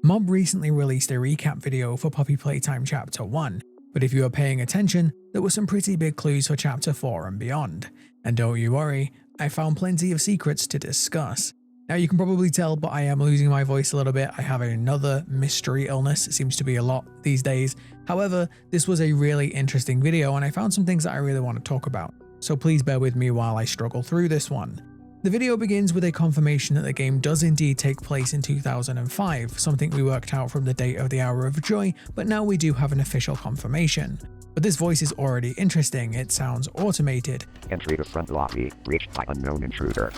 Mob recently released a recap video for Poppy Playtime Chapter 1, but if you were paying attention, there were some pretty big clues for Chapter 4 and beyond. And don't you worry, I found plenty of secrets to discuss. Now you can probably tell, but I am losing my voice a little bit. I have another mystery illness. It seems to be a lot these days. However, this was a really interesting video and I found some things that I really want to talk about. So please bear with me while I struggle through this one. The video begins with a confirmation that the game does indeed take place in 2005, something we worked out from the date of the Hour of Joy, but now we do have an official confirmation. But this voice is already interesting, it sounds automated. Entry to front lobby, reached by unknown intruder.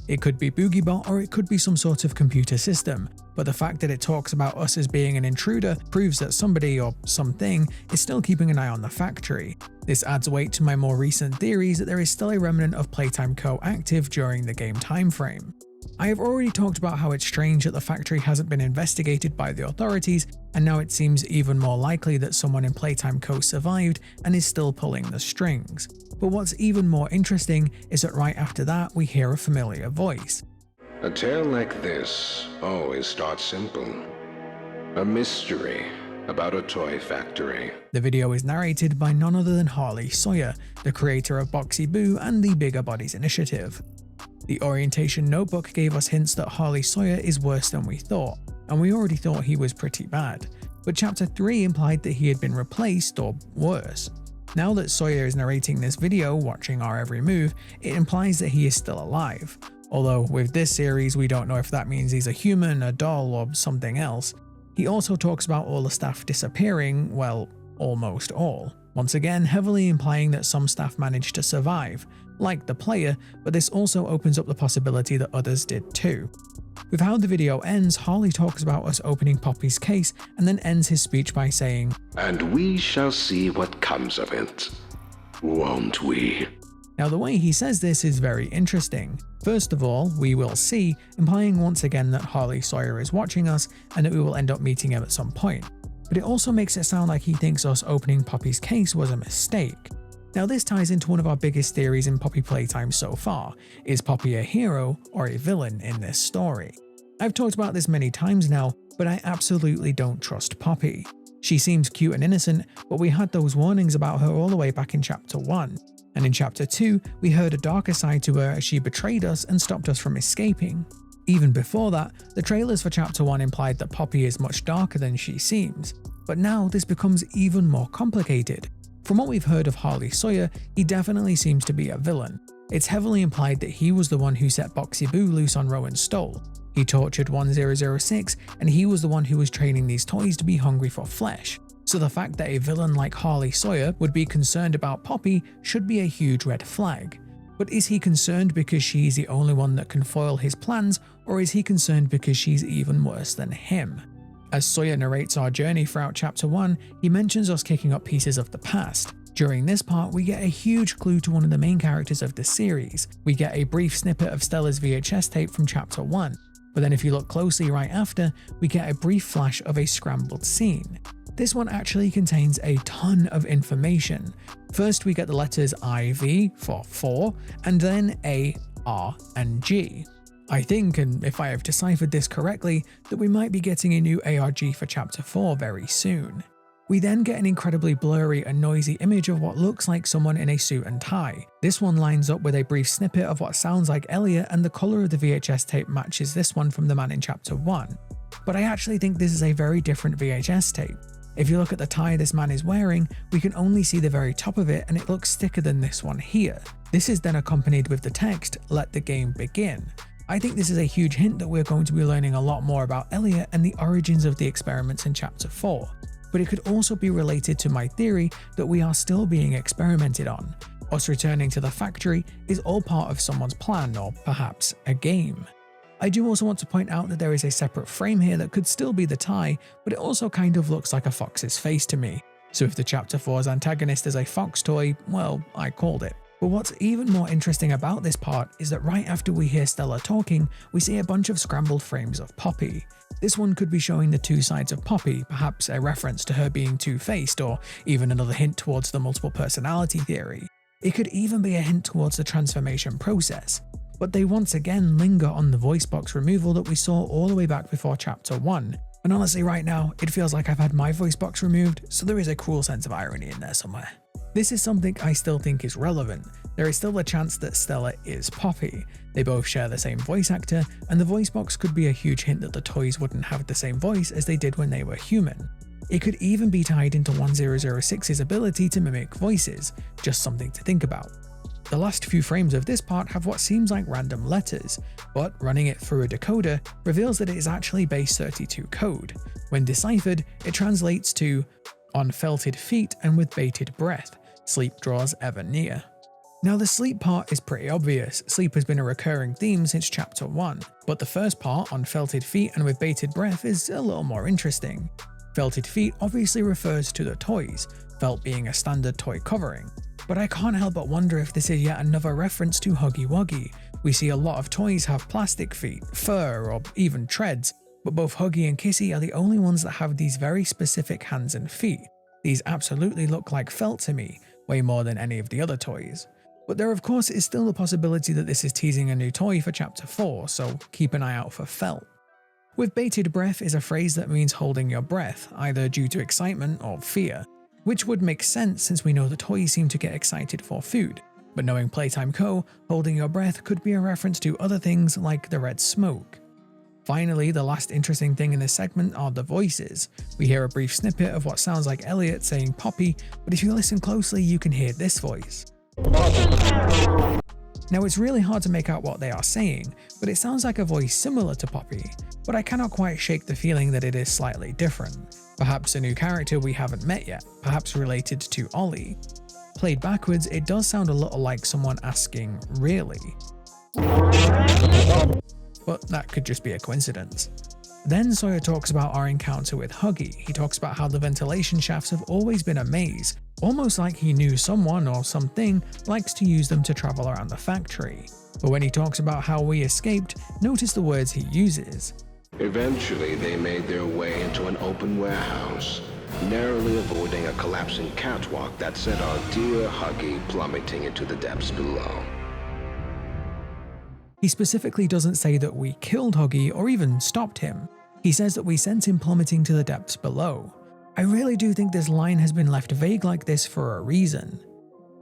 It could be BoogieBot or it could be some sort of computer system, but the fact that it talks about us as being an intruder proves that somebody or something is still keeping an eye on the factory. This adds weight to my more recent theories that there is still a remnant of Playtime Co. active during the game timeframe. I have already talked about how it's strange that the factory hasn't been investigated by the authorities, and now it seems even more likely that someone in Playtime Co. survived and is still pulling the strings. But what's even more interesting is that right after that we hear a familiar voice. A tale like this always starts simple. A mystery about a toy factory. The video is narrated by none other than Harley Sawyer, the creator of Boxy Boo and the Bigger Bodies Initiative. The orientation notebook gave us hints that Harley Sawyer is worse than we thought, and we already thought he was pretty bad. But Chapter 3 implied that he had been replaced or worse. Now that Sawyer is narrating this video, watching our every move, it implies that he is still alive. Although with this series we don't know if that means he's a human, a doll, or something else. He also talks about all the staff disappearing, well, almost all. Once again, heavily implying that some staff managed to survive, like the player, but this also opens up the possibility that others did too. With how the video ends, Harley talks about us opening Poppy's case and then ends his speech by saying, "And we shall see what comes of it, won't we?" Now the way he says this is very interesting. First of all, we will see, implying once again that Harley Sawyer is watching us and that we will end up meeting him at some point. But it also makes it sound like he thinks us opening Poppy's case was a mistake. Now this ties into one of our biggest theories in Poppy Playtime so far. Is Poppy a hero or a villain in this story? I've talked about this many times now, but I absolutely don't trust Poppy. She seems cute and innocent, but we had those warnings about her all the way back in Chapter 1. And in Chapter 2, we heard a darker side to her as she betrayed us and stopped us from escaping. Even before that, the trailers for Chapter 1 implied that Poppy is much darker than she seems. But now this becomes even more complicated. From what we've heard of Harley Sawyer, he definitely seems to be a villain. It's heavily implied that he was the one who set Boxy Boo loose on Rowan Stoll. He tortured 1006, and he was the one who was training these toys to be hungry for flesh. So the fact that a villain like Harley Sawyer would be concerned about Poppy should be a huge red flag. But is he concerned because she's the only one that can foil his plans, or is he concerned because she's even worse than him? As Sawyer narrates our journey throughout Chapter 1, he mentions us kicking up pieces of the past. During this part, we get a huge clue to one of the main characters of the series. We get a brief snippet of Stella's VHS tape from Chapter 1, but then if you look closely right after, we get a brief flash of a scrambled scene. This one actually contains a ton of information. First we get the letters IV for 4, and then A, R, and G. I think, and if I have deciphered this correctly, that we might be getting a new ARG for Chapter 4 very soon. We then get an incredibly blurry and noisy image of what looks like someone in a suit and tie. This one lines up with a brief snippet of what sounds like Elliot, and the colour of the VHS tape matches this one from the man in Chapter 1. But I actually think this is a very different VHS tape. If you look at the tie this man is wearing, we can only see the very top of it and it looks thicker than this one here. This is then accompanied with the text, "Let the game begin." I think this is a huge hint that we're going to be learning a lot more about Elliot and the origins of the experiments in Chapter 4. But it could also be related to my theory that we are still being experimented on. Us returning to the factory is all part of someone's plan, or perhaps a game. I do also want to point out that there is a separate frame here that could still be the tie, but it also kind of looks like a fox's face to me. So if the Chapter 4's antagonist is a fox toy, well, I called it. But what's even more interesting about this part is that right after we hear Stella talking, we see a bunch of scrambled frames of Poppy. This one could be showing the two sides of Poppy, perhaps a reference to her being two-faced, or even another hint towards the multiple personality theory. It could even be a hint towards the transformation process. But they once again linger on the voice box removal that we saw all the way back before Chapter 1. And honestly right now, it feels like I've had my voice box removed, so there is a cruel sense of irony in there somewhere. This is something I still think is relevant. There is still a chance that Stella is Poppy. They both share the same voice actor, and the voice box could be a huge hint that the toys wouldn't have the same voice as they did when they were human. It could even be tied into 1006's ability to mimic voices, just something to think about. The last few frames of this part have what seems like random letters, but running it through a decoder reveals that it is actually base 32 code. When deciphered, it translates to "on felted feet and with bated breath, sleep draws ever near." Now the sleep part is pretty obvious. Sleep has been a recurring theme since chapter 1, but the first part, "on felted feet and with bated breath," is a little more interesting. Felted feet obviously refers to the toys, felt being a standard toy covering. But I can't help but wonder if this is yet another reference to Huggy Wuggy. We see a lot of toys have plastic feet, fur, or even treads, but both Huggy and Kissy are the only ones that have these very specific hands and feet. These absolutely look like felt to me, way more than any of the other toys. But there of course is still the possibility that this is teasing a new toy for chapter 4, so keep an eye out for felt. With bated breath is a phrase that means holding your breath, either due to excitement or fear, which would make sense since we know the toys seem to get excited for food. But knowing Playtime Co., holding your breath could be a reference to other things like the red smoke. Finally, the last interesting thing in this segment are the voices. We hear a brief snippet of what sounds like Elliot saying Poppy, but if you listen closely you can hear this voice. Now it's really hard to make out what they are saying, but it sounds like a voice similar to Poppy, but I cannot quite shake the feeling that it is slightly different. Perhaps a new character we haven't met yet, perhaps related to Ollie. Played backwards, it does sound a little like someone asking, "Really?" But that could just be a coincidence. Then Sawyer talks about our encounter with Huggy. He talks about how the ventilation shafts have always been a maze, almost like he knew someone or something likes to use them to travel around the factory. But when he talks about how we escaped, notice the words he uses. Eventually, they made their way into an open warehouse, narrowly avoiding a collapsing catwalk that sent our dear Huggy plummeting into the depths below. He specifically doesn't say that we killed Huggy or even stopped him. He says that we sent him plummeting to the depths below. I really do think this line has been left vague like this for a reason.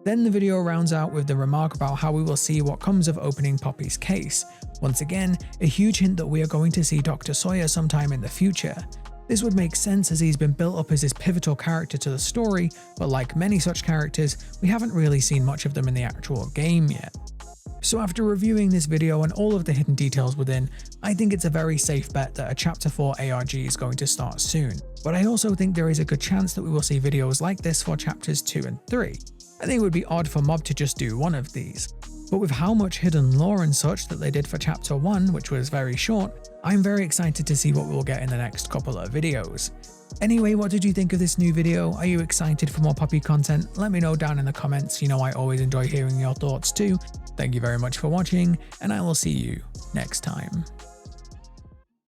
Then the video rounds out with the remark about how we will see what comes of opening Poppy's case. Once again, a huge hint that we are going to see Dr. Sawyer sometime in the future. This would make sense as he's been built up as this pivotal character to the story, but like many such characters, we haven't really seen much of them in the actual game yet. So after reviewing this video and all of the hidden details within, I think it's a very safe bet that a Chapter 4 ARG is going to start soon. But I also think there is a good chance that we will see videos like this for Chapters 2 and 3. I think it would be odd for Mob to just do one of these. But with how much hidden lore and such that they did for Chapter 1, which was very short, I'm very excited to see what we'll get in the next couple of videos. Anyway, what did you think of this new video? Are you excited for more Poppy content? Let me know down in the comments. You know I always enjoy hearing your thoughts too. Thank you very much for watching, and I will see you next time.